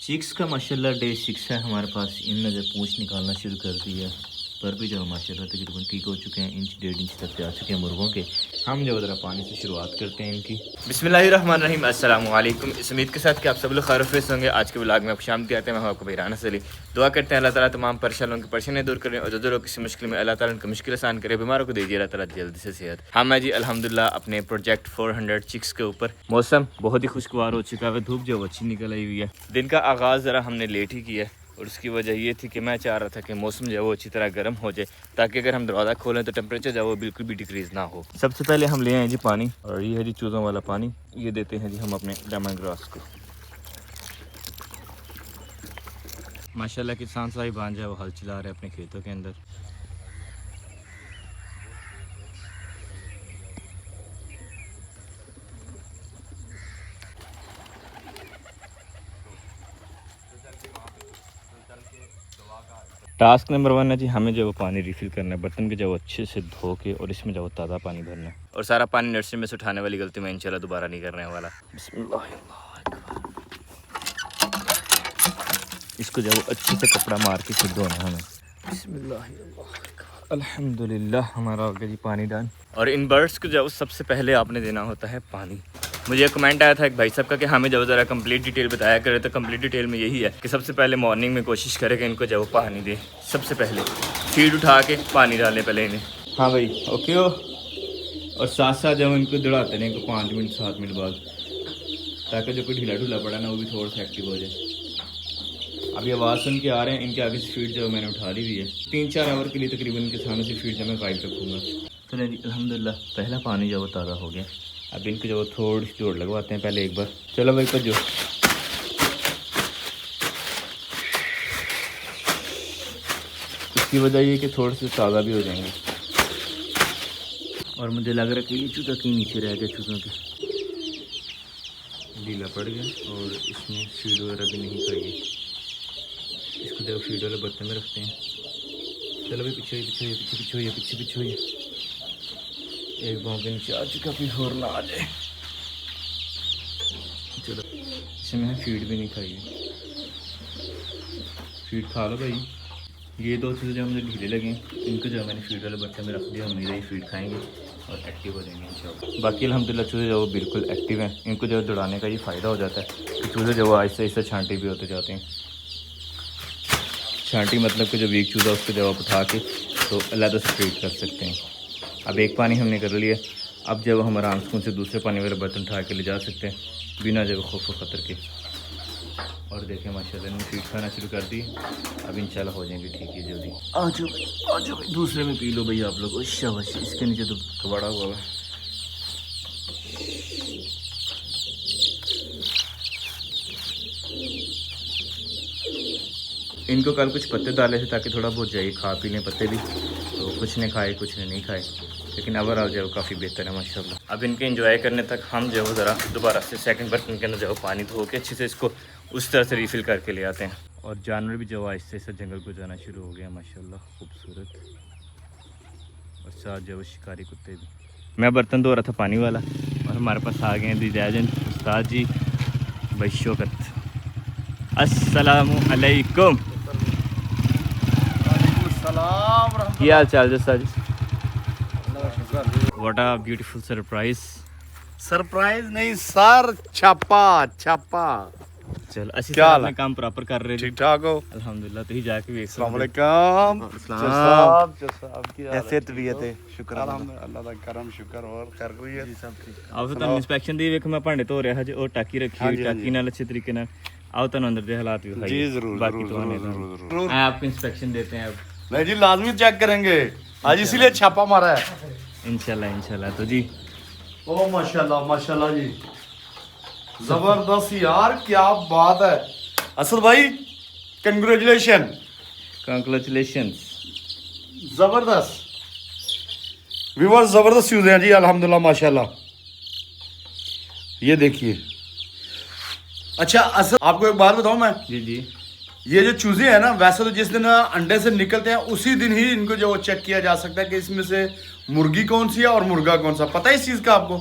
Chicks का माशाल्लाह day 6 है हमारे पास। इनमें जो पूंछ निकालना शुरू कर दी है, पर भी जो माशाल्लाह तकरीबन ठीक हो चुके हैं, इंच 1.5 इंच तक पे आ चुके हैं मुर्गों के। हम जो ज़रा पानी से शुरुआत करते हैं इनकी। बिस्मिल्लाहिर्रहमानिर्रहीम, अस्सलाम वालेकुम। इस उम्मीद के साथ कि आप सब लोग खैरियत होंगे। आज के व्लॉग में आपको शाम कहते हैं, मैं आपको बहरान सली दुआ करते हैं अल्लाह ताला तमाम परेशानों की परेशानियां दूर करें और जो लोग किसी मुश्किल में अल्लाह ताला उनकी मुश्किल आसान करे। बीमारों को दीजिए अल्लाह ताला जल्दी से सेहत। हम हैं जी अल्हम्दुलिल्लाह अपने प्रोजेक्ट 400 चिक्स के ऊपर। मौसम बहुत ही खुशगवार हो चुका है, धूप जो अच्छी निकल आई हुई है। दिन का आगाज़ ज़रा हमने लेट ही किया है और उसकी वजह ये थी कि मैं चाह रहा था कि मौसम जो है वो अच्छी तरह गर्म हो जाए, ताकि अगर हम दरवाज़ा खोलें तो टेम्परेचर जो है वो बिल्कुल भी डिक्रीज़ ना हो। सबसे पहले हम ले आए जी पानी, और ये है जी चूज़ों वाला पानी। ये देते हैं जी हम अपने लेमन ग्रास को। माशाल्लाह किसान साहिबान जो है वो हल चला रहे हैं अपने खेतों के अंदर। टास्क नंबर 1 है जी, हमें जो वो पानी रिफ़िल करना है बर्तन के, जो अच्छे से धो के और इसमें जो ताज़ा पानी भरना है। और सारा पानी नर्सरी में से उठाने वाली गलती मैं इंशाल्लाह दोबारा नहीं करने वाला। बिस्मिल्लाह। इसको जो अच्छे से कपड़ा मार के फिर धोना है हमें। बिस्मिल्लाह। अल्हम्दुलिल्लाह हमारा हो गया जी पानी डाल। और इन बर्ड्स को जो सबसे पहले आपने देना होता है पानी। मुझे कमेंट आया था एक भाई साहब का कि हमें जो ज़रा कंप्लीट डिटेल बताया करे, तो कंप्लीट डिटेल में यही है कि सबसे पहले मॉर्निंग में कोशिश करें कि इनको जो पानी दें। सबसे पहले फीड उठा के पानी डालें पहले इन्हें। हाँ भाई ओके हो। और साथ साथ जब इनको दौड़ाते हैं इनको 5 मिनट 7 मिनट बाद, ताकि जो कोई ढीला ढूला पड़ा ना वो भी थोड़ा सा एक्टिव हो जाए। अभी आवाज़ सुन के आ रहे हैं, इनके आगे से फीड जो मैंने उठा ली हुई है। 3-4 आवर के लिए तकरीबन इनके सामने से फीड जो मैं गाइड रखूँगा। चलो जी अल्हम्दुलिल्लाह पहला पानी जो वो ताज़ा हो गया। अब इनको जो थोड़ी सी जोड़ लगवाते हैं पहले एक बार। चलो भाई जो इसकी वजह ये कि थोड़े से ताज़ा भी हो जाएंगे। और मुझे लग रहा है कि ये चूज़ा कहीं नीचे रह गया, चूज़ों के ढीला पड़ गया और इसमें फीड वगैरह भी नहीं खाई। इसको देखो फीड वाले बर्तन में रखते हैं। चलो भाई पीछे पीछे एक पाँव के नीचे आ चुका, फिर और ना आ जाए। चलो इसमें मैंने फीड भी नहीं खाई है। फीड खा लो भाई। ये 2 चीज़ें जो मुझे ढीले लगे इनको जो मैंने फीड वाले बर्तन में रख दिया। उम्मीद है फीड खाएंगे और एक्टिव हो जाएंगे इंशाल्लाह। बाकी अल्हम्दुलिल्लाह चूज़े जो वो बिल्कुल एक्टिव हैं। इनको जो दौड़ाने का ये फ़ायदा हो जाता है कि चूज़े जो आहिस्ते आहिस्ते छांटी भी होते जाते हैं। छांटी मतलब कि जो वीक चूज़ा उसको जब आप उठा के तो अलग से ट्रीट कर सकते हैं। अब एक पानी हमने कर लिया, अब जब हम आराम से दूसरे पानी वाले बर्तन उठा के ले जा सकते हैं बिना जब खौफ ख़तर के। और देखें माशाल्लाह ने फीड खाना शुरू कर दी। अब इंशाल्लाह हो जाएंगे ठीक है जल्दी। आ जाओ भाई दूसरे में पी लो भाई आप लोग। शाबाश, इसके नीचे तो कबाड़ा हुआ है। इनको कल कुछ पत्ते डाले थे ताकि थोड़ा बहुत जाइए खा पी लें पत्ते भी, तो कुछ ने खाए कुछ ने नहीं खाए, लेकिन ओवरऑल जो काफ़ी बेहतर है माशाल्लाह। अब इनके एंजॉय करने तक हम जो ज़रा दोबारा से सेकंड बर्तन के अंदर जो पानी धो के अच्छे से इसको उस तरह से रिफ़िल करके ले आते हैं। और जानवर भी जो आहिस्ते आहिस्ते जंगल को जाना शुरू हो गया माशाल्लाह, खूबसूरत। और साथ जो शिकारी कुत्ते भी। मैं बर्तन धो रहा था पानी वाला और हमारे पास आ गए हैं दी एजेंट उस्ताद जी भाई शौकत। अस्सलामु अलैकुम। क्या हाल चाल जी sir? What a beautiful surprise. Surprise नहीं सर, छापा छापा। चल अच्छी क्या अपने काम प्रॉपर कर रहे ठीक ठाक हो? अल्हम्दुलिल्लाह। तो ही जाके भी अस्सलाम वालेकुम। अस्सलाम। कैसे तबीयत है? शुक्र अल्लाह दा करम शुक्र और खैर कोई है सब ठीक। आओ तो इंस्पेक्शन दी वेख मैं भांडे धो रहा हूं और टाकी रखी हुई, टाकी नाल अच्छे तरीके नाल। आओ तो अंदर दे हालात भी दिखाइए। जी जरूर बाकी तो जरूर। आपको इंस्पेक्शन देते हैं अब। नहीं जी लाजमी चेक करेंगे, आज इसीलिए छापा मारा है। इंशाल्लाह इंशाल्लाह। तो जी ओ माशाल्लाह माशाल्लाह जी, जबरदस्त यार, क्या बात है। असद भाई कंग्रेचुलेशन। कांग्रेचुलेशंस। जबरदस्त व्यूअर्स, जबरदस्त चूजे हैं जी अल्हम्दुलिल्लाह माशाल्लाह। ये देखिए। अच्छा असद आपको एक बात बताऊं मैं, जी जी। ये जो चूजे हैं ना, वैसे तो जिस दिन अंडे से निकलते हैं उसी दिन ही इनको जो चेक किया जा सकता है कि इसमें से मुर्गी कौन सी है और मुर्गा कौन सा। पता है इस चीज का आपको?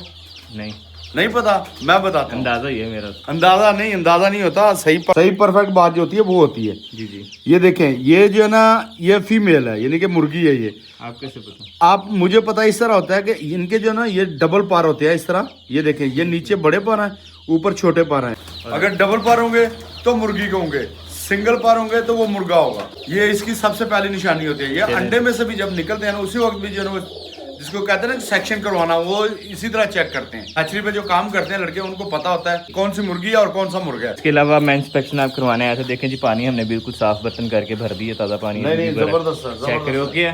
नहीं। नहीं पता, मैं बताता हूँ। अंदाजा ही है मेरा। अंदाजा नहीं होता, सही परफेक्ट बात जो होती है वो होती है। जी जी। ये देखें, ये जो है ना, ये फीमेल है, यानी कि मुर्गी है ये। आप कैसे पता? आप मुझे पता इस तरह होता है कि इनके जो ना ये डबल पार होते हैं इस तरह। ये देखें, ये नीचे बड़े पार हैं, ऊपर छोटे पार हैं। अगर डबल पार होंगे तो मुर्गी के होंगे, सिंगल पार होंगे तो वो मुर्गा होगा। ये इसकी सबसे पहली निशानी होती है। ये अंडे में से भी जब निकलते हैं ना, उसी वक्त भी जो है जिसको कहते हैं ना सेक्शन करवाना, वो इसी तरह चेक करते हैं। हैचरी पे जो काम करते हैं लड़के, उनको पता होता है कौन सी मुर्गी है और कौन सा मुर्गा है। इसके अलावा मैं इंस्पेक्शन आप करवाने आया था। देखें जी, पानी हमने बिल्कुल साफ बर्तन करके भर दिया, ताज़ा पानी। नहीं, जबरदस्त चेक करो क्या।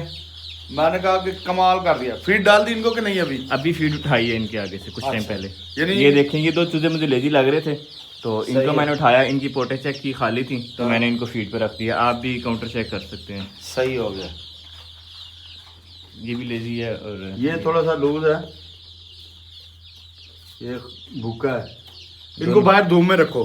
मैंने कहा कि कमाल कर दिया। फीड डाल दी इनको कि नहीं? अभी फीड उठाई है इनके आगे से कुछ टाइम पहले। यानी ये देखें, ये दो चूजे मुझे लेजी लग रहे थे, तो इनको मैंने उठाया, इनकी पोटे चेक की, खाली थी, तो मैंने इनको फीड पे रख दिया। आप भी काउंटर चेक कर सकते हैं। सही हो गया। ये भी लेजी है और ये थोड़ा सा लूज है, ये भूखा है। इनको बाहर धूप में रखो।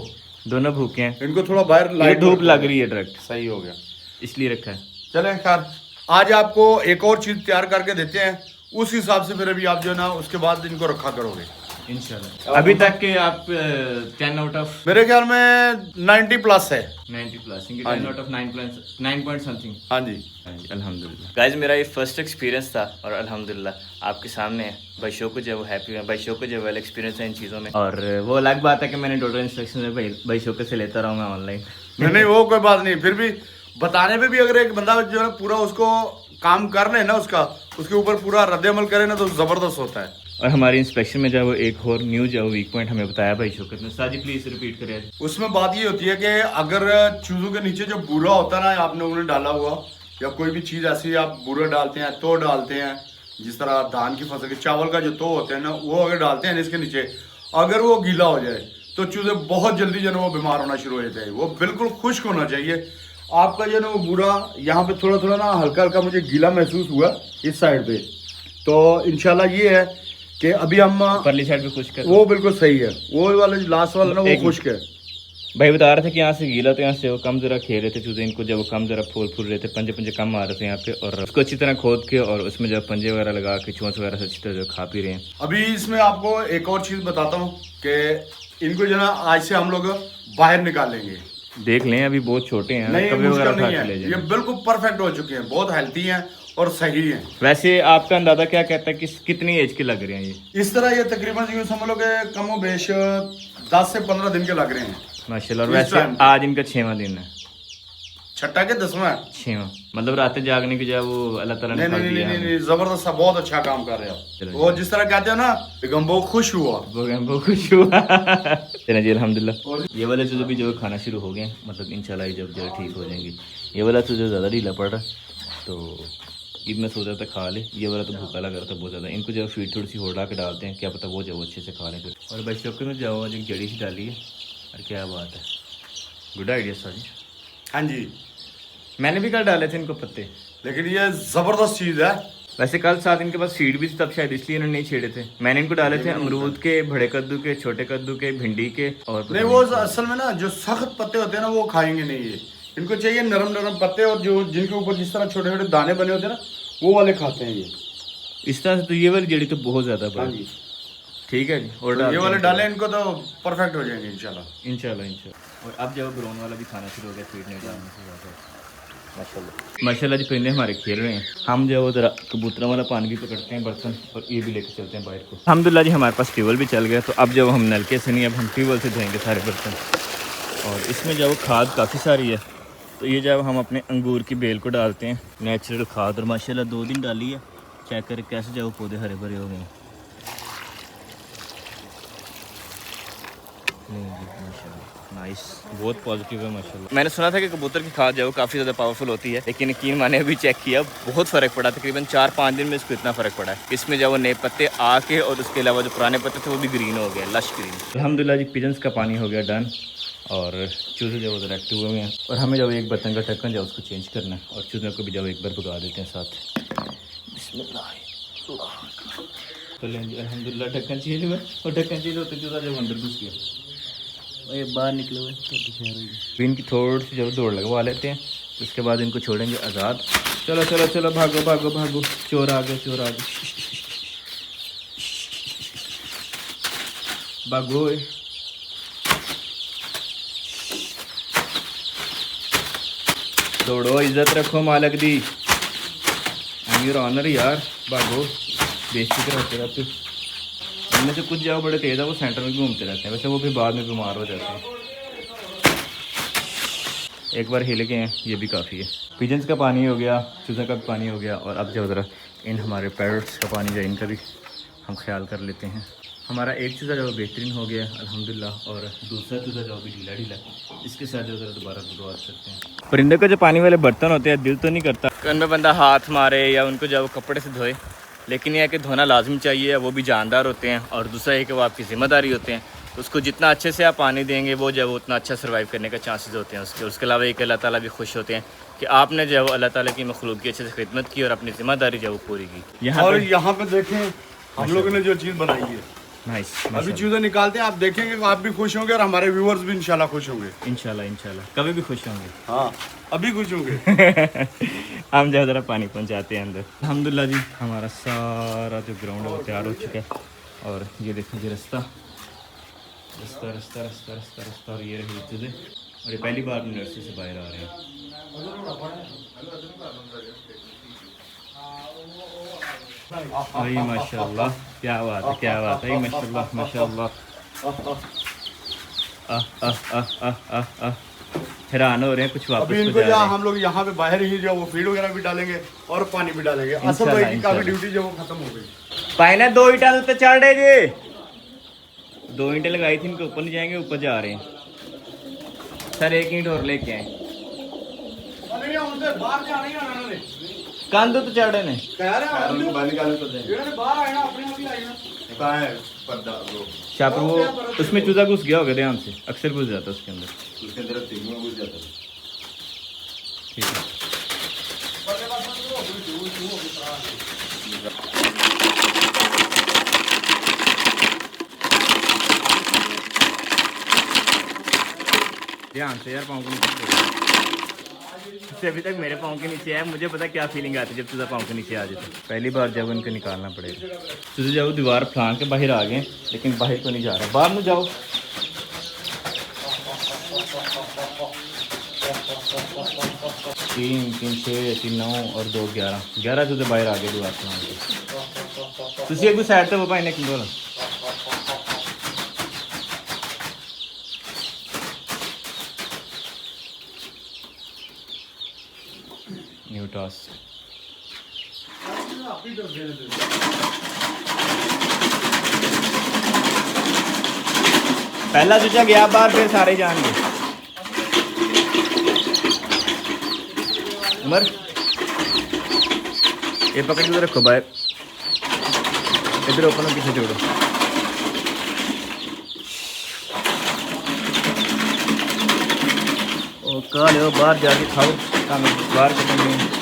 दोनों भूखे हैं, इनको थोड़ा बाहर लाइट धूप लग रही है डायरेक्ट। सही हो गया, इसलिए रखा है। चलें खैर, आज आपको एक और चीज तैयार करके देते हैं, उस हिसाब से फिर अभी आप जो है ना उसके बाद इनको रखा करोगे इंशाल्लाह। अभी तक के आप 10 आउट ऑफ मेरे ख्याल में 90 प्लस है। 90 plus, 10 out of 9 point something. हाँ जी, अल्हम्दुलिल्लाह। गाइस, मेरा ये फर्स्ट एक्सपीरियंस था और अल्हम्दुलिल्लाह आपके सामने है। भाई शो को जो है वो हैप्पी है, भाई शो को जो वेल एक्सपीरियंस है इन चीज़ों में। और वो अलग बात है कि मैंने टोटल इंस्ट्रक्शन में भाई शो से लेता रहा हूँ मैं ऑनलाइन। नहीं वो कोई बात नहीं, फिर भी बताने पे भी अगर एक बंदा जो है पूरा उसको काम कर रहे ना, उसके ऊपर पूरा रद्द-ए-अमल करे ना, तो जबरदस्त होता है। और हमारी इंस्पेक्शन में जब वो एक और न्यू जो वीक पॉइंट हमें बताया भाई शौकत ने, साजी प्लीज रिपीट करें। उसमें बात ये होती है कि अगर चूजों के नीचे जो बूरा होता है ना, आपने उन्हें डाला हुआ, या कोई भी चीज़ ऐसी आप बूरा डालते हैं, तो डालते हैं, जिस तरह धान की फसल के चावल का जो तो होते हैं ना, वो अगर डालते हैं इसके नीचे, अगर वो गीला हो जाए तो चूजे बहुत जल्दी जो है वो बीमार होना शुरू हो जाते हैं। वो बिल्कुल खुश्क होना चाहिए। आपका जो है वो बूरा यहाँ पे थोड़ा थोड़ा ना हल्का हल्का मुझे गीला महसूस हुआ इस साइड पे, तो इंशाल्लाह ये है कि अभी हम परली साइड पे खुश्क है, वो बिल्कुल सही है। वो वाला लास्ट वाला ना वो खुश्क है। भाई बता रहे थे कि यहाँ से गीला, तो यहाँ से वो कम जरा खेल रहे थे चूजे, इनको जब वो कम जरा फूल रहे थे, पंजे पंजे कम आ रहे थे यहाँ पे, और उसको अच्छी तरह खोद के और उसमें जब पंजे वगैरह लगा के चोंच वगैरह से अच्छी तरह खा पी रहे हैं। अभी इसमें आपको एक और चीज बताता हूँ कि इनको जो ना आज से हम लोग बाहर निकालेंगे। देख लें, अभी बहुत छोटे हैं, नहीं कभी मुश्किल वगैरह नहीं उठा के ले है, जाएं। ये बिल्कुल परफेक्ट हो चुके हैं, बहुत हेल्थी हैं और सही हैं। वैसे आपका अंदाजा क्या कहता है कि कितनी एज के लग रहे हैं ये? इस तरह ये तकरीबन यूँ समझ लो कि कम व बेश 10 से 15 दिन के लग रहे हैं माशाल्लाह। और वैसे आज इनका 6वां दिन है। छठा के 10वां? 6वां, मतलब रातें जागने की जो वो अल्लाह ताला ने नहीं, जबरदस्त सा बहुत अच्छा काम कर रहे हो। वो जिस तरह कहते हो ना, एकदम बहुत खुश हुआ, बहुत खुश हुआ। चलिए जी, अल्हम्दुलिल्लाह। ये वाले चूजे भी जो खाना शुरू हो गए, मतलब इंशाल्लाह जब जो ठीक हो जाएंगे। ये वाला चूजा ज़्यादा ढीला पड़ रहा, तो ईद में सोचा था खा ले। ये वाला तो भूखा लग रहा था बहुत ज़्यादा। इनको जब फीड थोड़ी सी होड़ा के डालते हैं, क्या पता वो जब अच्छे से खा लें फिर। और भाई शौक में जाओ, आज एक जड़ी सी डाली है, और क्या बात है, गुड आइडिया साजी। हाँ जी, मैंने भी कल डाले थे इनको पत्ते, लेकिन ये जबरदस्त चीज है। वैसे कल साथ इनके पास फीड भी थी, तब शायद इसलिए इन्होंने नहीं छेड़े थे। मैंने इनको डाले थे अमरूद के, बड़े कद्दू के, छोटे कद्दू के, भिंडी के, और नहीं वो असल में ना जो सख्त पत्ते होते हैं ना वो खाएंगे नहीं ये, इनको चाहिए नरम नरम पत्ते, और जो जिनके ऊपर जिस तरह छोटे छोटे दाने बने होते हैं ना, वो वाले खाते हैं ये। इस तरह से तो ये वाली जड़ी तो बहुत ज्यादा बड़ी। ठीक है जी, और तो ये वाले डालें इनको तो परफेक्ट हो जाएंगे इंशाल्लाह। इंशाल्लाह। और अब जब ब्राउन वाला भी खाना शुरू हो गया, फीड नहीं डालने से ज़्यादा। माशाल्लाह जी, परिंदे हमारे खेल रहे हैं। हम जो वो जरा कबूतरों वाला पानी भी पकड़ते हैं बर्तन, और ये भी लेके चलते हैं बाहर को। अल्हम्दुलिल्लाह जी, हमारे पास ट्यूबवेल भी चल गया, तो अब जब हम नलके से नहीं, अब हम ट्यूबवेल से धोएंगे सारे बर्तन। और इसमें जब वो खाद काफ़ी सारी है, तो ये जब हम अपने अंगूर की बेल को डालते हैं, नेचुरल खाद, और माशाल्लाह 2 दिन डाली है, चेक कर कैसे जब वो पौधे हरे भरे हो गए हैं। नाइस, बहुत पॉजिटिव है माशाल्लाह। मैंने सुना था कि कबूतर की खाद जो है वो काफ़ी ज़्यादा पावरफुल होती है, लेकिन यकीन माने अभी चेक किया, बहुत फ़र्क पड़ा। तकरीबन 4-5 दिन में इसको इतना फ़र्क पड़ा है। इसमें जब वो नए पत्ते आके, और उसके अलावा जो पुराने पत्ते थे वो भी ग्रीन हो गए, लश ग्रीन। अल्हम्दुलिल्लाह जी, पिजन्स का पानी हो गया डन, और चूजे जो उधर एक्टिव हुए हैं। और हमें जब एक बर्तन का ढक्कन जो उसको चेंज करना है, और चूजे को भी जब एक बार भगा देते हैं साथ। अल्हम्दुलिल्लाह ढक्कन चेंज हुआ, और ढक्कन चेंज होते चूजा जब अंदर घुस गया, ये बाहर निकले हुए, तो इनकी थोड़ी सी जब दौड़ लगवा लेते हैं, उसके बाद इनको छोड़ेंगे आज़ाद। चलो चलो चलो, भागो भागो भागो, चोर आ गए, चोर आ गए। भागो। दौड़ो, इज्जत रखो मालक दी। एंड योर ऑनर यार, भागो, बेइज्जती कराते रहते। इनमें से कुछ जाओ बड़े तेज़ है, वो सेंटर में घूमते रहते हैं, वैसे वो फिर बाद में बीमार हो जाते हैं। एक बार हिल गए हैं, ये भी काफ़ी है। पिजन्स का पानी हो गया, चूज़ा का भी पानी हो गया, और अब जो ज़रा इन हमारे पैरट्स का पानी जो इनका भी हम ख्याल कर लेते हैं। हमारा एक चूज़ा जो बेहतरीन हो गया अल्हम्दुलिल्लाह, और दूसरा चूज़ा जो अभी ढीला ढीला, इसके साथ जो ज़रा दोबारा शुरुआत करते हैं। परिंदों के जो पानी वाले बर्तन होते हैं, दिल तो नहीं करता कि उनमें बंदा हाथ मारे या उनको जब कपड़े से धोए, लेकिन यह है कि धोना लाजमी चाहिए। वो भी जानदार होते हैं, और दूसरा है कि वो आपकी ज़िम्मेदारी होते हैं। उसको जितना अच्छे से आप पानी देंगे, वो जब उतना अच्छा सर्वाइव करने का चांसेस होते हैं उसके अलावा एक अल्लाह ताला भी खुश होते हैं कि आपने जब अल्लाह ताला की मखलूक की अच्छे से खिदमत की और अपनी ज़िम्मेदारी जब वो पूरी की। और यहाँ पे देखें हम लोगों ने जो चीज़ बनाई है, नाइस। अभी चूज़े निकालते हैं, आप देखेंगे तो आप भी खुश होंगे और हमारे व्यूअर्स भी इंशाल्लाह खुश होंगे। इंशाल्लाह कभी भी खुश होंगे। हाँ, अभी खुश होंगे। हम जो ज़रा पानी पहुँचाते हैं अंदर। अल्हम्दुलिल्लाह जी, हमारा सारा जो ग्राउंड है वो तैयार हो चुका है, और ये देखें जी रास्ता, और ये रही चूज़े, और ये पहली बार नर्सरी से बाहर आ रहे हैं। अरे माशाल्लाह, क्या बात है, माशाल्लाह। हैरान हो रहे हैं, कुछ वापस अभी इनको हम लोग यहाँ पे बाहर ही जो वो फीड वगैरह भी डालेंगे और पानी भी डालेंगे। असल भाई की काफी ड्यूटी जो वो खत्म हो गई। पानी 2 ईंटा पे चढ़ रहे जी, 2 ईंटें लगाई थी, इनके ऊपर नहीं जाएंगे, ऊपर जा रहे हैं सर। 1 ईंट और लेके आए, कंध तो चढ़ रहे हैं। शापर वो उसमें चूजा घुस गया होगा, ध्यान से, अक्सर घुस जाता है उसके अंदर। ठीक है, ध्यान से यार, पाँव के नीचे। अभी तक मेरे पाँव के नीचे है, मुझे पता क्या फीलिंग आती है जब तुझा पाँव के नीचे आ जाता है। पहली बार जब उनको निकालना पड़ेगा। तुझे जब दीवार फांग के बाहर आ गए, लेकिन बाहर तो नहीं जा रहा, बाहर में जाओ। 3 3 6 3 9 और 2 11 तुझे बाहर आ गए दीवार फांग के। तुझे एक भी साइड तो वो भाई ने बोला न्यू टास्क। पहला चूचा गया बाहर, फिर सारे जाएंगे। उमर ये पकड़ के रखो बाहर, इधर ओपन हो, पीछे जोड़ो। ओ कहा लो बाहर जाके खाओ, बाहर करेंगे।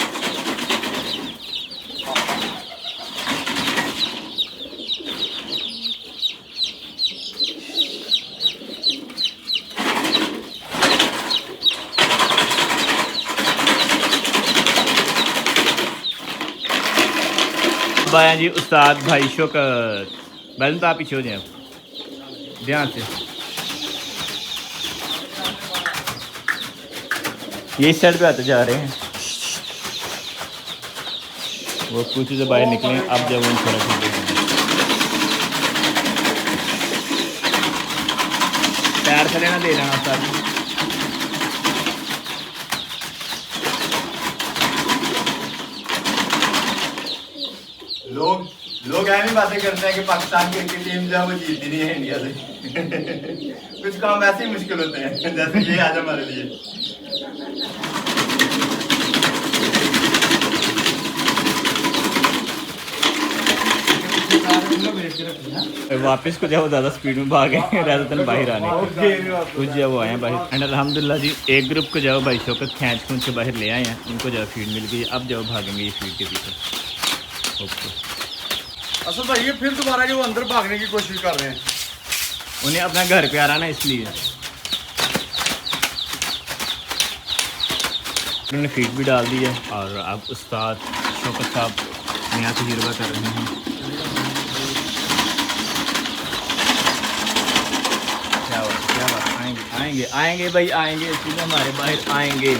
बाया जी उस्ताद भाई शौकत, बैलन तो आप पीछे हो जाए, ध्यान से। ये इस साइड पे आते जा रहे हैं, वो कुछ से बाहर निकले। अब जब उन थोड़ा पैर से लेना दे लेना उस्ताद। लोग ऐसी बातें करते हैं कि पाकिस्तान की क्रिकेट टीम जो है वो जीतती नहीं है इंडिया से। कुछ काम ऐसे ही मुश्किल होते हैं, जैसे ये आज हमारे लिए। वापस को जब ज़्यादा स्पीड में भागे rather than बाहर आने कुछ जब वो आए हैं बाहर। एंड अल्हम्दुलिल्लाह जी, एक ग्रुप को जब भाई शौकत खींच के बाहर ले आए हैं, उनको जब फीड मिल गई। अब जब भागेंगे ये फीड के पीछे। ओके, असल भाई ये फिर दोबारा जो अंदर भागने की कोशिश कर रहे हैं, उन्हें अपना घर पे आना ना, इसलिए उन्होंने फीड भी डाल दी है। और अब उस्ताद शौकत साहब नया तजुर्बा कर रहे हैं। आएंगे आएंगे आएंगे भाई आएंगे, चूजे हमारे बाहर आएंगे।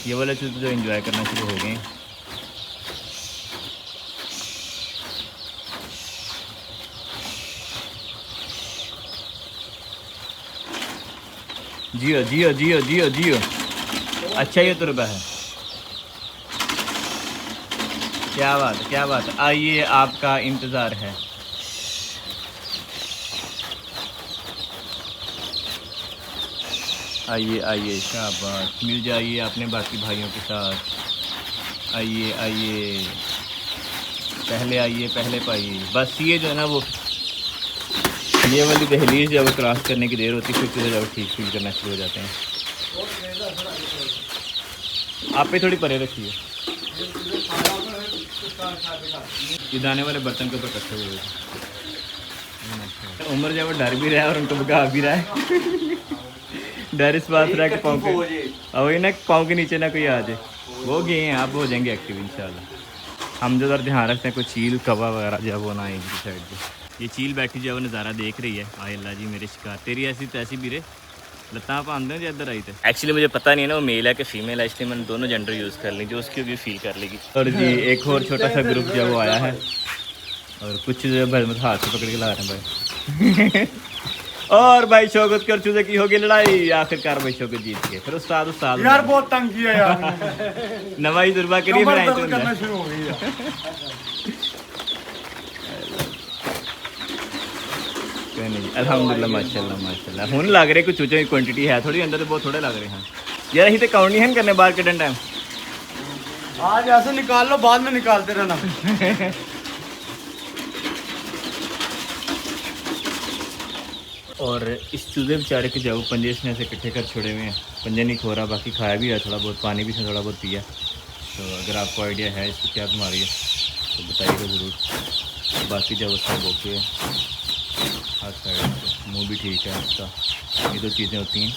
ये वाले चूजे जो एंजॉय करना शुरू हो गए। जियो जियो जियो जियो जियो। अच्छा ये तुरबा है, क्या बात है क्या बात है। आइए आपका इंतज़ार है। आइए आइए शाबाश, मिल जाइए अपने बाकी भाइयों के साथ। आइए आइए पहले आइए पहले पाइए। बस ये जो है ना वो ये वाली दहलीज जब क्रॉस करने की देर होती है फिर चीज़ें जब ठीक फील करना शुरू हो जाते हैं। आप पे थोड़ी परे रखिए, ये दाने वाले बर्तन के ऊपर इकट्ठे हुए। उम्र जब डर भी रहा है और उनको भगा भी रहा है। डर इस बात रहा है कि पाँव के वही ना पाँव के नीचे ना कोई आ जाए। वो गए हैं, आप हो जाएंगे एक्टिव इंशाल्लाह। हम जो ध्यान रखते हैं कोई चील कवा वगैरह जब वो ना आएगी साइड पे। ये चील बैठी जो है वो नज़ारा देख रही है। आए अल्लाह जी मेरे शिकार, तेरी ऐसी तैसी भी रे लत्ता पाँदे जो इधर आई थे। एक्चुअली मुझे पता नहीं है ना वो मेल है कि फीमेल है, इसलिए मैंने दोनों जेंडर यूज़ कर ली, जो उसकी भी फील कर लेगी। और जी एक और छोटा सा ग्रुप जो वो आया है और कुछ जो भाई हाथ से पकड़ के ला रहे हैं भाई। और भाई शौकत कर चूजे की होगी लड़ाई, आखिरकार भाई शौकत जीत गए। फिर उस्ताद यार बहुत तंग किया यार। नवाई दुर्बा के लिए करना शुरू हो गई। अल्हम्दुलिल्लाह माशाल्लाह माशाल्लाह। हुन लग रहे कुछ चूजे की क्वांटिटी है थोड़ी, अंदर तो बहुत थोड़े लग रहे हैं यार। यही तो काउंट नहीं है करने बाहर कटन टाइम। आज ऐसे निकाल लो, बाद में निकालते रहना। और इस चूजे बेचारे के जब पंजे इसने ऐसे इकट्ठे कर छोड़े हुए हैं, पंजे नहीं खो रहा, बाकी खाया भी है थोड़ा बहुत, पानी भी इसने थोड़ा बहुत पिया। तो अगर आपको आइडिया है इसको क्या बीमारी है तो बताइएगा ज़रूर। बाकी जब उसका बोके हाथ साइड से, मुँह भी ठीक है उसका, ये दो चीज़ें होती हैं।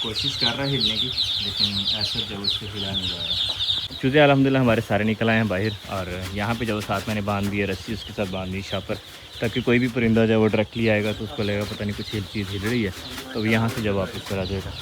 कोशिश कर रहा है हिलने की लेकिन ऐसा जब उसको हिला नहीं जा रहा। चूजे अल्हम्दुलिल्लाह हमारे सारे निकल आए हैं बाहर। और यहाँ पे जब साथ मैंने बांध दी है रस्सी, उसके साथ बांध दी शापर, ताकि कोई भी परिंदा जब वो डायरेक्टली आएगा तो उसको लगेगा पता नहीं कुछ चीज़ हिल रही है, तो यहाँ से जब वापस करा जाएगा।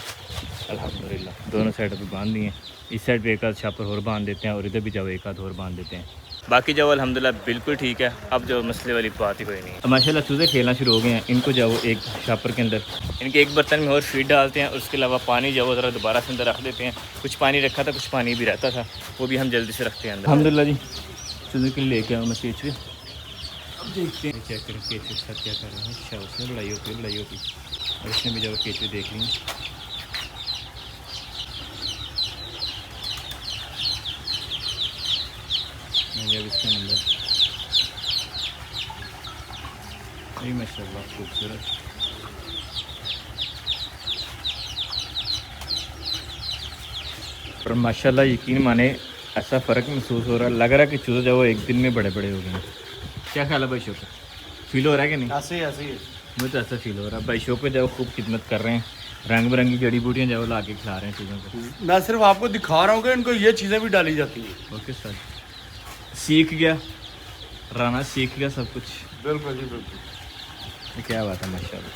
अल्हम्दुलिल्लाह दोनों साइड पे बांध दिए हैं। इस साइड पे एक आध छापर और बांध देते हैं और इधर भी जब एक आध और बांध देते हैं। बाकी जब अल्हम्दुलिल्लाह बिल्कुल ठीक है। अब जो मसले वाली बात ही कोई नहीं है। माशाल्लाह चूज़े खेलना शुरू हो गए हैं। इनको जब एक छापर के अंदर इनके एक बर्तन में और फीड डालते हैं, उसके अलावा पानी जब वो ज़रा दोबारा से अंदर रख देते हैं। कुछ पानी रखा था, कुछ पानी भी रहता था, वो भी हम जल्दी से रखते हैं अंदर। अल्हम्दुलिल्लाह जी चूज़े के लिए लेके आऊँ मैं केचुए। अब देखते हैं चेक करें केचुए के साथ क्या कर रहे हैं। अच्छा उसने लड़ाई होती और इसने भी जब केचुए देख ली। जब इसके अंदर माशाल्लाह खूबसूरत। और माशाल्लाह यकीन माने ऐसा फ़र्क महसूस हो रहा है, लग रहा है कि चूज़े जो वो एक दिन में बड़े बड़े हो गए हैं। क्या ख्याल है भाई शौकत, फील हो रहा है कि नहीं? ऐसे ही मुझे तो ऐसा फील हो रहा है। भाई शौकत जो खूब खिदमत कर रहे हैं, रंग बिरंगी जड़ी बूटियाँ जो ला के खिला रहे हैं चीज़ों को। मैं सिर्फ आपको दिखा रहा हूँ कि इनको ये चीज़ें भी डाली जाती हैं। ओके सर, सीख गया राना, सीख गया सब कुछ। बिल्कुल जी बिल्कुल। क्या बात है माशाल्लाह।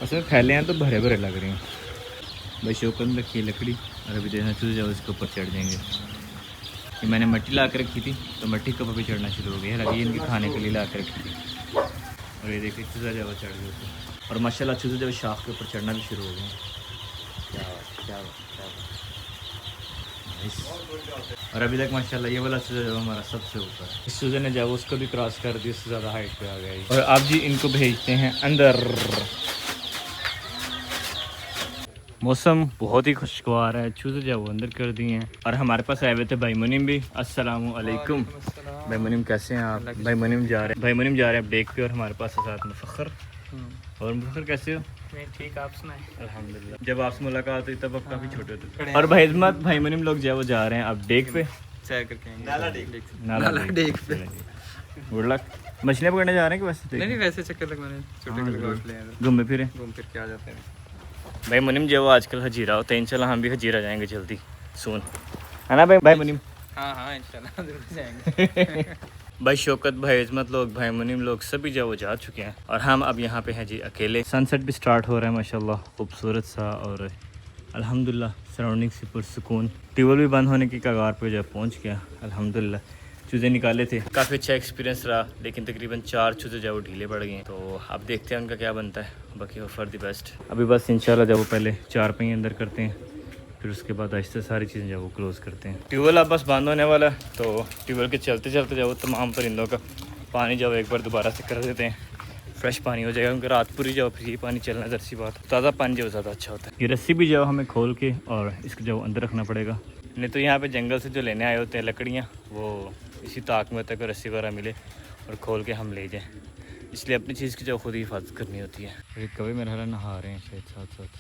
असल थैले हैं तो भरे भरे लग रहे हैं। भाई शौकत में रखी लकड़ी और अभी देखना चूजे जाओ इसके ऊपर चढ़ जाएंगे। ये मैंने मिट्टी ला के रखी थी तो मिट्टी के ऊपर भी चढ़ना शुरू हो गया। लगी इनके खाने के लिए ला के रखी थी और ये देखिए चूजा जब चढ़ गए ऊपर। और माशाल्लाह चूजे जब शाख के ऊपर चढ़ना भी शुरू हो गए। क्या बात क्या बात क्या बात। और अभी तक माशाल्लाह ये वाला चूजा जो हमारा सबसे ऊपर, इस चूजे ने जब उसको भी क्रॉस कर दी, उससे ज़्यादा हाइट पे आ गई। और आप जी इनको भेजते हैं अंदर। मौसम बहुत ही खुशगवार है, चूजे जो वो अंदर कर दिए हैं। और हमारे पास आए हुए थे भाई मुनीम भी। अस्सलाम वालेकुम भाई मुनीम, कैसे हैं आप? भाई मुनीम जा रहे हैं ब्रेक पे और हमारे पास साथ में फ़ख्र। और मुफखर कैसे हो? मैं ठीक, आप सुनाएं? अल्हम्दुलिल्लाह। जब आपसे मुलाकात हुई तब आप काफ़ी छोटे थे। और भाई इज़्मत भाई मुनीम लोग जो जा रहे हैं अब डेक पे सैर करके आएंगे। नाला डेक पे। Good luck. मछलियाँ पकड़ने जा रहे हैं कि वैसे? नहीं वैसे चक्कर लगवाने, छोटे गोश्त ले आए, घूमे फिरे घूम फिर के आ जाते हैं। भाई मुनीम जो आजकल हजीरा होते हैं, इंशाल्लाह हम भी हजीरा जाएंगे जल्दी सून, है ना भाई मुनीम? हाँ इंशाल्लाह जरूर जाएंगे। भाई शौकत भाई, इज़्ज़त लोग, भाई मुनीम लोग सभी जो वो जा चुके हैं और हम अब यहाँ पे हैं जी अकेले। सनसेट भी स्टार्ट हो रहा है माशाल्लाह, खूबसूरत सा, और अल्हम्दुलिल्लाह सराउंडिंग से पुरसुकून। ट्यूबवेल भी बंद होने की कगार पे जो पहुँच गया अल्हम्दुलिल्लाह। चूज़े निकाले थे, काफ़ी अच्छा एक्सपीरियंस रहा, लेकिन तकरीबन 4 चूज़े जो वो ढीले पड़ गए हैं। तो अब देखते हैं उनका क्या बनता है, बाकी हो फॉर द बेस्ट। अभी बस इंशाल्लाह जब वो पहले 4 पहिए अंदर करते हैं, फिर उसके बाद आहिस्ता सारी चीज़ें जब वो क्लोज़ करते हैं। ट्यूबवेल अब बस बंद होने वाला है, तो ट्यूबवेल के चलते चलते जब वो तमाम परिंदों का पानी जब एक बार दोबारा से कर देते हैं, फ्रेश पानी हो जाएगा। क्योंकि रात पूरी जब फिर ये पानी चलना जर्सी बात, ताज़ा पानी जो ज़्यादा अच्छा होता है। ये रस्सी भी जो हमें खोल के और इसको जो अंदर रखना पड़ेगा, नहीं तो यहाँ पे जंगल से जो लेने आए होते हैं लकड़ियाँ, वो इसी ताक में होता है कि रस्सी वगैरह मिले और खोल के हम ले जाएं। इसलिए अपनी चीज़ की जो खुद ही हिफाजत करनी होती है। फिर कभी मेरा हाल नहा रहे हैं शायद साथ साथ।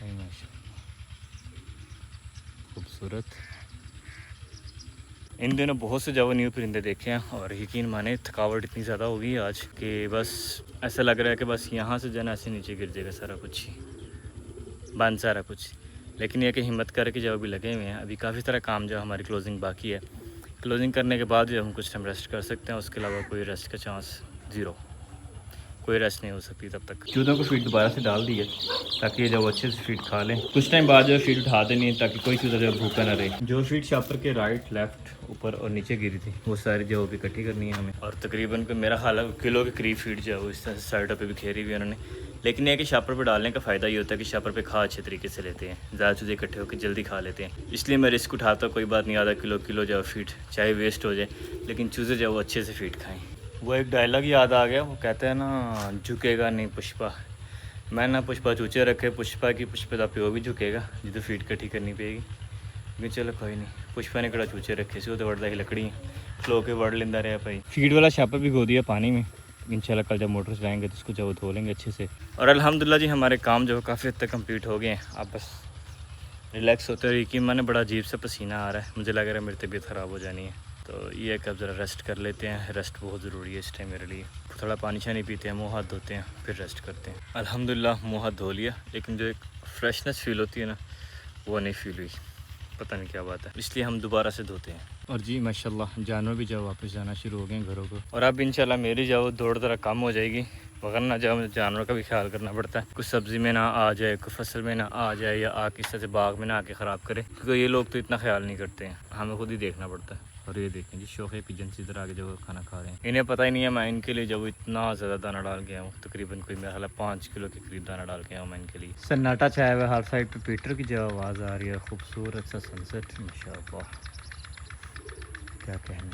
माशाल्लाह खूबसूरत। इन दिनों बहुत से जो न्यू परिंदे देखे हैं और यकीन माने थकावट इतनी ज़्यादा हो गई आज कि बस ऐसा लग रहा है कि बस यहाँ से जाना ऐसे नीचे गिर जाएगा सारा कुछ ही, बंद सारा कुछ। लेकिन यह कि हिम्मत करके जो अभी लगे हुए हैं, अभी काफ़ी सारा काम जो हमारी क्लोजिंग बाकी है। क्लोजिंग करने के बाद जो हम कुछ टाइम रेस्ट कर सकते हैं, उसके अलावा कोई रेस्ट का चांस ज़ीरो, कोई रेस्ट नहीं हो सकती तब तक। चूज़ों को फीड दोबारा से डाल दी है ताकि ये जब अच्छे से फीड खा लें। कुछ टाइम बाद जो फीड उठा देनी है ताकि कोई चूज़ा जो भूखा ना रहे। जो फीड शॉपर के राइट लेफ्ट ऊपर और नीचे गिरी थी, वो सारी जो भी इकट्ठी करनी है हमें। और तकरीबन को मेरा हाल किलो के करीब फीड जो है इस साइडों पे भी घेरी हुई है उन्होंने। लेकिन यह कि शापर पे डालने का फ़ायदा ये होता है कि शापर पे खा अच्छे तरीके से लेते हैं, ज़्यादा चूज़े इकट्ठे होकर जल्दी खा लेते हैं। इसलिए मैं रिस्क उठाता हूँ, कोई बात नहीं, आधा किलो जो फीड चाहे वेस्ट हो जाए, लेकिन चूज़े जो वो अच्छे से फीड खाएँ। वो एक डायलॉग याद आ गया, वो कहते हैं ना, झुकेगा नहीं पुष्पा। मैं ना पुष्पा चूचे रखे, पुष्पा की पुष्पा का प्यो भी झुकेगा जितो फीड इकट्ठी करनी पेगी। लेकिन चलो कोई नहीं, पुष्पा ने कड़ा चूचे रखे से, वो तो वड़दा ही लकड़ी खलो के वड़ लेंदा रहा भाई। फीड वाला छापा भी गो दिया पानी में। इंशाल्लाह कल जब मोटर चलाएंगे तो उसको जब धो लेंगे अच्छे से। और अल्हम्दुलिल्लाह जी हमारे काम जो काफ़ी हद तक कंप्लीट हो गए हैं। अब बस रिलैक्स होते हैं। यकीन माने बड़ा अजीब सा पसीना आ रहा है, मुझे लग रहा है मेरी तबीयत ख़राब हो जानी है। तो ये है कि अब ज़रा रेस्ट कर लेते हैं। रेस्ट बहुत ज़रूरी है इस टाइम मेरे लिए। थोड़ा पानी शानी पीते हैं, मुँह हाथ धोते हैं, फिर रेस्ट करते हैं। अल्हम्दुलिल्लाह मुँह हाथ धो लिया, लेकिन जो एक फ्रेशनेस फील होती है ना, वो नहीं फील हुई, पता नहीं क्या बात है, इसलिए हम दोबारा से धोते हैं। और जी माशाल्लाह जानवर भी जाओ वापस जाना शुरू हो गए हैं घरों को। और अब इंशाल्लाह मेरी जाओ दौड़ ज़रा कम हो जाएगी, वरना जाओ जानवर का भी ख्याल करना पड़ता है। कुछ सब्ज़ी में ना आ जाए, कुछ फसल में ना आ जाए, या आके इस तरह से बाग में ना आके ख़राब करे, क्योंकि ये लोग तो इतना ख्याल नहीं करते हैं, हमें खुद ही देखना पड़ता है। और ये देखें जी शौक़ पिजन से इधर आके जो खाना खा रहे हैं, इन्हें पता ही नहीं है मैं इनके लिए जब इतना ज़्यादा दाना डाल गया हूँ, तकरीबन कोई मेरा हाल 5 किलो के करीब दाना डाल गया हूँ मैं इनके लिए। सन्नाटा छाया हुआ हर साइड पे, पीटर की जो आवाज़ आ रही है, खूबसूरत सा सनसेट माशाअल्लाह, क्या कहने।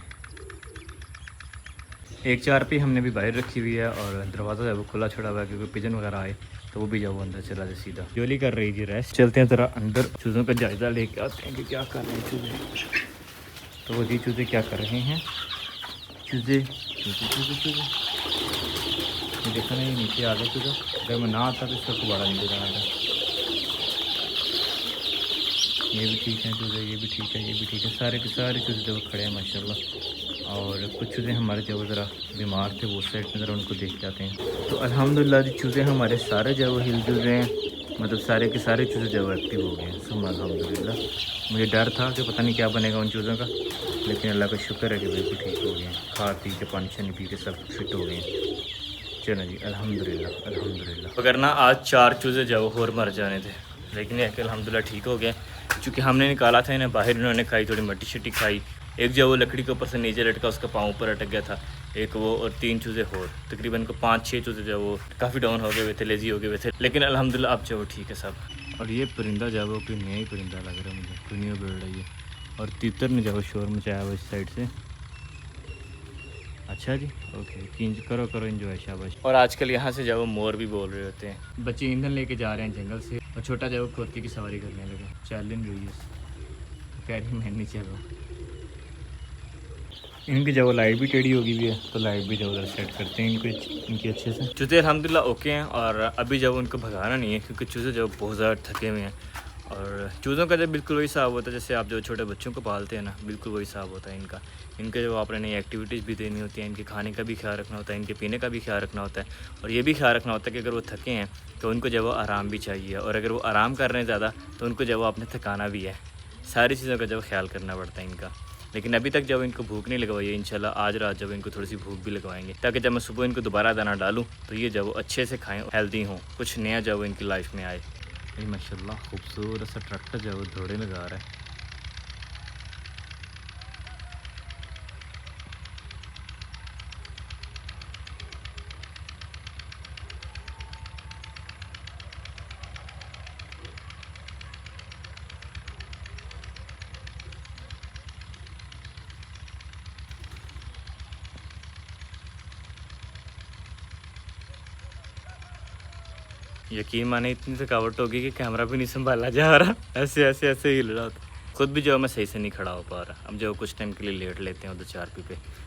एक चारपाई हमने भी बाहर रखी हुई है और दरवाज़ा है वो खुला छोड़ा हुआ है, क्योंकि पिजन वगैरह आए तो वो भी जब वो अंदर चला जाए सीधा। जोली कर रही जी रेस्ट। चलते हैं ज़रा अंदर, चूज़ों का जायज़ा लेके आते हैं कि क्या कर रहे हैं चूज़े। तो वो जी चूज़े क्या कर रहे हैं, चूज़े चूज़े चूज़े चूज़े, ये देखा ना, ये नीचे आ गया चूज़ा। अगर मैं ना आता तो इसका दोबारा नीचे जाना था। ये भी ठीक है चूज़े, ये भी ठीक है, ये भी ठीक है, सारे के सारे चूज़े जो खड़े हैं माशाल्लाह। और कुछ चूज़े हमारे जो ज़रा बीमार थे वो साइड में ज़रा उनको देख के आते हैं। तो अल्हम्दुलिल्लाह जी चूज़े हमारे सारे जो हिल जुल रहे हैं, मतलब सारे के सारे चूज़े जो एक्टिव हो गए हैं सब अल्हम्दुलिल्लाह। मुझे डर था कि पता नहीं क्या बनेगा उन चूज़ों का, लेकिन अल्लाह का शुक्र है कि बिल्कुल ठीक हो गए हैं, खा पी के पानी शानी पी के सब फिट हो गए हैं। चलो जी अल्हम्दुलिल्लाह अल्हम्दुलिल्लाह। अगर ना आज 4 चूज़े जो और मर जाने थे, लेकिन यह कि अल्हम्दुलिल्लाह ठीक हो गए, क्योंकि हमने निकाला था इन्हें बाहर, इन्होंने खाई, थोड़ी मट्टी शट्टी खाई। एक जो वो लकड़ी के ऊपर से नीचे लटका, उसका पाँव ऊपर अटक गया था, एक वो, और 3 चूज़े और, तकरीबन को 5-6 चूज़े जो वो काफ़ी डाउन हो गए हुए थे, लेजी हो गए हुए थे, लेकिन अल्हम्दुलिल्लाह अब जो वो ठीक है सब। और ये परिंदा जो वो कोई नया ही परिंदा लग रहा है मुझे, कोई नहीं बढ़ रही है। और तीतर ने जो शोर मचाया हुआ इस साइड से। अच्छा जी ओके, करो करो एंजॉय, शाबाश। और आजकल यहाँ से जो मोर भी बोल रहे होते हैं। बच्चे ईंधन लेके जा रहे हैं जंगल से, और छोटा जो खोदके की सवारी करने लगे, चैलेंज हुई है, कह रही मैं नहीं चल रहा। इनकी जब लाइट भी टेढ़ी होगी भी है, तो लाइट भी जब उधर सेट करते हैं इनकी अच्छे से। चूज़े अल्हम्दुलिल्लाह ओके हैं, और अभी जब उनको भगाना नहीं है, क्योंकि चूज़े जब बहुत ज़्यादा थके हुए हैं। और चूज़ों का जब बिल्कुल वही हिसाब होता है जैसे आप जो छोटे बच्चों को पालते हैं ना, बिल्कुल वही हिसाब होता है इनका। इनके जो आपने नई एक्टिविटीज़ भी देनी होती है, इनके खाने का भी ख्याल रखना होता है, इनके पीने का भी ख्याल रखना होता है, और ये भी ख्याल रखना होता है कि अगर वो थके हैं तो उनको जब वो आराम भी चाहिए, और अगर वो आराम कर रहे हैं ज़्यादा तो उनको जब वो आपने थकाना भी है। सारी चीज़ों का जब ख्याल करना पड़ता है इनका। लेकिन अभी तक जब इनको भूख नहीं लगवाई है, इंशाल्लाह आज रात जब इनको थोड़ी सी भूख भी लगवाएंगे, ताकि जब मैं सुबह इनको दोबारा दाना डालूँ तो ये जब वो अच्छे से खाएँ, हेल्दी हों, कुछ नया जब इनकी लाइफ में आए। माशाल्लाह खूबसूरत सा ट्रैक्टर जो वो दौड़े लगा रहा है। यकीन माने इतनी थकावट होगी कि कैमरा भी नहीं संभाला जा रहा, ऐसे ऐसे ऐसे हिल रहा था। खुद भी जो मैं सही से नहीं खड़ा हो पा रहा। अब जो कुछ टाइम के लिए लेट लेते हैं उधर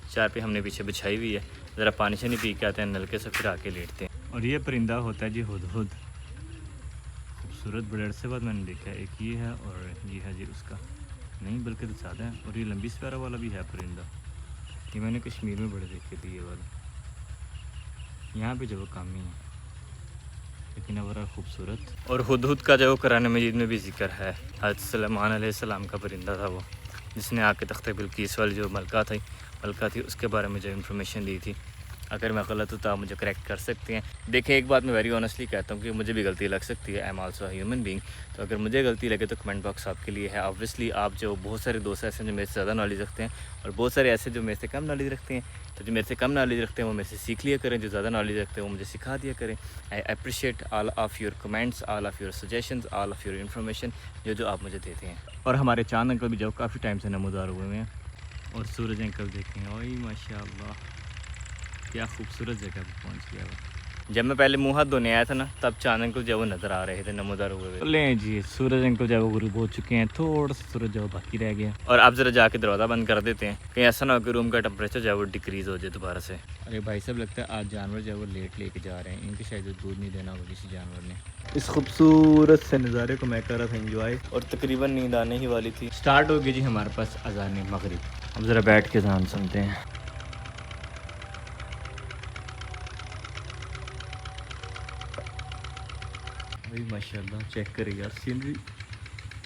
चारपी हमने पीछे बिछाई हुई है, ज़रा पानी से नहीं पी के आते हैं नलके से, फिर आके लेटते हैं। और ये परिंदा होता है जी हुदहुद, खूबसूरत बड़े अरसे बाद मैंने देखा है। एक ये है और ये है जी उसका, नहीं बल्कि तो ज़्यादा है। और ये लंबी स्पैरो वाला भी है परिंदा, ये मैंने कश्मीर में बड़े देखे थे ये वाले। यहाँ पे जो काम ही है लेकिन बड़ा खूबसूरत। और हुदहुद का जो कुरान मजीद में भी जिक्र है, हज़रत सुलेमान अलैहिस्सलाम का परिंदा था वो, जिसने आके तख्ते बिल्कीस वाली जो मलका थी उसके बारे में जो इन्फॉर्मेशन दी थी। अगर मैं गलत हूँ तो आप मुझे करेक्ट कर सकते हैं। देखिए एक बात मैं वेरी ऑनेस्टली कहता हूँ कि मुझे भी गलती लग सकती है, I am also human being. तो अगर मुझे गलती लगे तो कमेंट बॉक्स आपके लिए है। ऑब्वियसली आप जो बहुत सारे दोस्त ऐसे जो मेरे से ज़्यादा नॉलेज रखते हैं और बहुत सारे ऐसे जो मेरे से कम नॉलेज रखते हैं, तो जो मेरे से कम नॉलेज रखते हैं वो मेरे से सीख लिया करें, जो ज़्यादा नॉलेज रखते हैं वो मुझे सिखा दिया करें। I appreciate all of your comments, all of your suggestions, all of your information जो आप मुझे देते हैं। और हमारे चांद अंकल भी जो काफ़ी टाइम से नमूदार हुए हैं। और सूरज अंकल देखें, ओए माशाल्लाह क्या खूबसूरत जगह पर पहुंच गया वो। जब मैं पहले मुँह हाथ धोने आया था ना, तब चांद अंकल जब वो नज़र आ रहे थे नमूदार हुए। लें जी सूरज अंकल जब वो गुरूब हो चुके हैं, थोड़ा सा सूरज जो बाकी रह गया। और आप ज़रा जाके दरवाज़ा बंद कर देते हैं, कहीं ऐसा ना हो कि रूम का टेम्परेचर जो है वो डिक्रीज़ हो जाए दोबारा से। अरे भाई साहब लगता है आज जानवर जो है वो लेट लेके जा रहे हैं, इनके शायद दूध नहीं देना होगा किसी जानवर ने। इस खूबसूरत से नज़ारे को मैं कर रहा था एंजॉय, और तकरीबन नींद आने ही वाली थी। स्टार्ट हो गई जी हमारे पास अज़ान मगरिब। अब ज़रा बैठ के अज़ान सुनते हैं। भाई माशाल्लाह चेक करें यार, सीनरी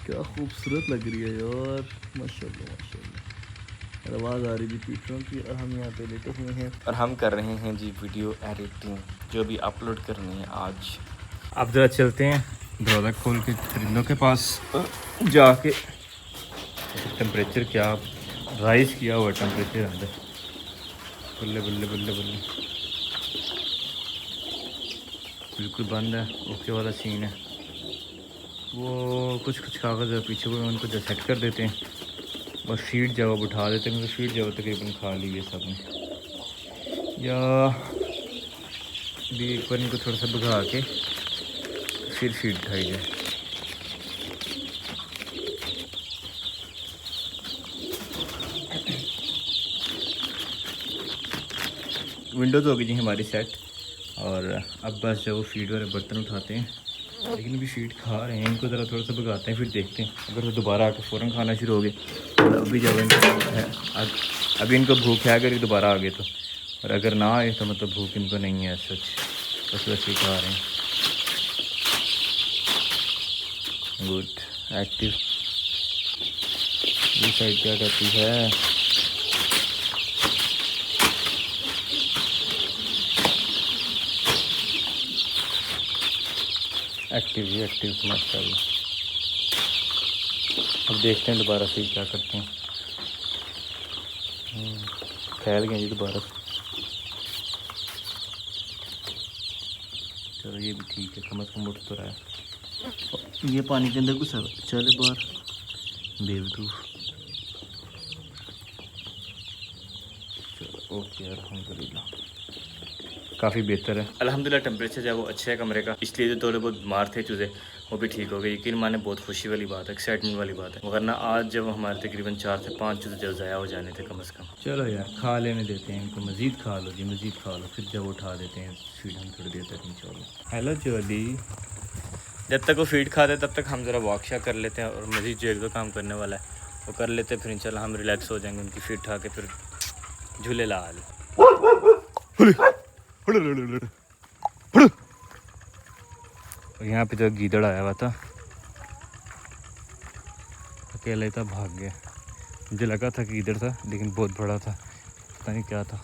क्या खूबसूरत लग रही है यार, माशाल्लाह माशाल्लाह। आवाज़ आ रही थी पीटरों की, और हम यहाँ पे लेटे हुए हैं और हम कर रहे हैं जी वीडियो एडिटिंग, जो भी अपलोड करनी है आज। अब ज़रा चलते हैं दरवाज़ा खोल के परिंदों के पास जाके। टेम्परेचर क्या राइज़ किया हुआ टेम्परेचर अंदर, बल्ले बल्ले बल्ले बल्ले, बिल्कुल बंद है। ओके वाला सीन है। वो कुछ कागज़ है पीछे, वो उनको जो सेट कर देते हैं और फीड जो है उठा देते हैं, क्योंकि फीड जो है तकरीबन खा ली है सब ने। या भी एक बार इनको थोड़ा सा भगा के फिर फीड उठाई जाए। विंडोज़ हो गई जी हमारी सेट, और अब बस जो वो फीड वाले बर्तन उठाते हैं, लेकिन अभी फीड खा रहे हैं। इनको ज़रा थोड़ा सा भगाते हैं, फिर देखते हैं अगर वो दोबारा आके फ़ौरन खाना शुरू हो गए तो अभी जब इनको भूख है, अभी इनको भूख है अगर ये दोबारा आ गए तो, और अगर ना आए तो मतलब भूख इनको नहीं है सच, बस वैसे ही खा रहे हैं। Good active. ये साइड क्या करती है, एक्टिव ही एक्टिव माशाल्लाह। अब देखते हैं दोबारा से क्या करते हैं। फैल गए जी दोबारा से। चलो ये भी ठीक है, कम से कम उठ तो रहा है। ये पानी के अंदर घुसा चले बाहर, बेवकूफ़। चलो ओके अल्हम्दुलिल्लाह, काफ़ी बेहतर है अल्हम्दुलिल्लाह। टेम्परेचर जो है वो अच्छा है कमरे का, इसलिए जो थोड़े बहुत बीमार थे चूज़े वो भी ठीक हो गए। यकीन माने बहुत खुशी वाली बात है, एक्साइटमेंट वाली बात है, वरना आज जब हमारे तकरीबन 4 से 5 चूज़े जब ज़ाया हो जाने थे कम से कम। चलो यार खा लेने देते हैं इनको, मज़ीद खा लो जी, मज़ीद खा लो, फिर जब उठा देते हैं फीड हम थोड़ी देर तक इंशाल्लाह। हेलो जोली, जब तक वो फीड खाते तब तक हम ज़रा वॉक शॉक कर लेते हैं, और मज़ीद जो एक दो काम करने वाला है वो कर लेते हैं, फिर इंशाल्लाह हम रिलैक्स हो जाएंगे उनकी फीड खा के, फिर झूले लाल। यहाँ पे तो गीदड़ आया हुआ था, अकेले तो भाग गया। मुझे लगा था कि इधर था, लेकिन बहुत बड़ा था, पता नहीं क्या था।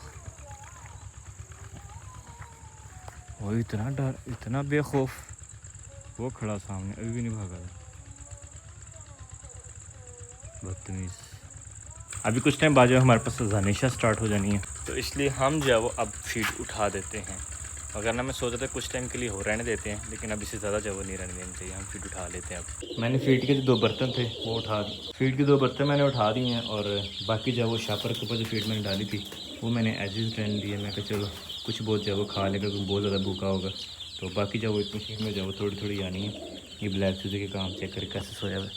वो इतना डर, इतना बेखौफ, वो खड़ा सामने, अभी भी नहीं भागा था, बदतमीज़। अभी कुछ टाइम बाद जो हमारे पास हमेशा स्टार्ट हो जानी है, तो इसलिए हम जो है वो अब फीड उठा देते हैं। अगर ना मैं सोच रहा था कुछ टाइम के लिए हो रहने देते हैं, लेकिन अब इससे ज़्यादा जो है वो नहीं रहने देना चाहिए, हम फीड उठा लेते हैं अब। मैंने फीड के जो 2 बर्तन थे वो उठा दिए, फीड के 2 बर्तन मैंने उठा दिए हैं, और बाकी जो है वो शापर के ऊपर जो फीड मैंने डाली थी वो मैंने एज इज रहने दी है। मैं कहा चलो कुछ बहुत जो है वो खा लेगा, क्योंकि बहुत ज़्यादा भूखा होगा, तो बाकी जो वो इतनी शीट में जो है वो थोड़ी थोड़ी आनी है। ये ब्लैक चूजे के काम चेक करके कैसे सोया हुआ है,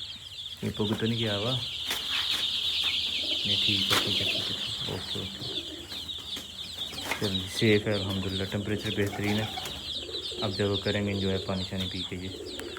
ये पोगो तो नहीं किया हुआ, नहीं ठीक है ठीक है ठीक है, ओके ओके, चलिए सेफ़ है अल्हम्दुलिल्लाह, टेम्परेचर बेहतरीन है। अब जब वो करेंगे इंजॉय पानी शानी पी के ये।